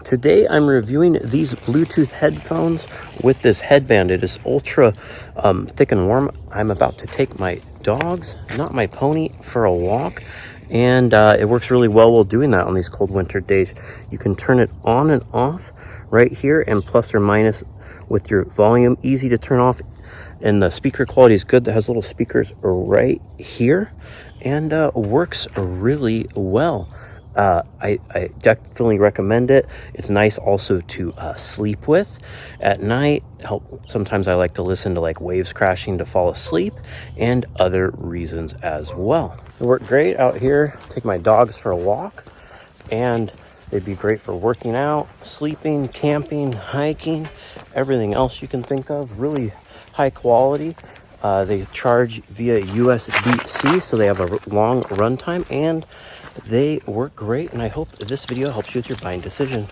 Today I'm reviewing these Bluetooth headphones with this headband. It is ultra thick and warm. I'm about to take my dogs, not my pony, for a walk, and it works really well while doing that on these cold winter days. You can turn it on and off right here, and plus or minus with your volume, easy to turn off, and the speaker quality is good. That has little speakers right here, and works really well. I definitely recommend it. It's nice also to sleep with at night. Sometimes I like to listen to like waves crashing to fall asleep, and other reasons as well. They work great out here. Take my dogs for a walk, and they'd be great for working out, sleeping, camping, hiking, everything else you can think of. Really high quality. They charge via USB-C, so they have a long runtime, and they work great. And I hope this video helps you with your buying decision.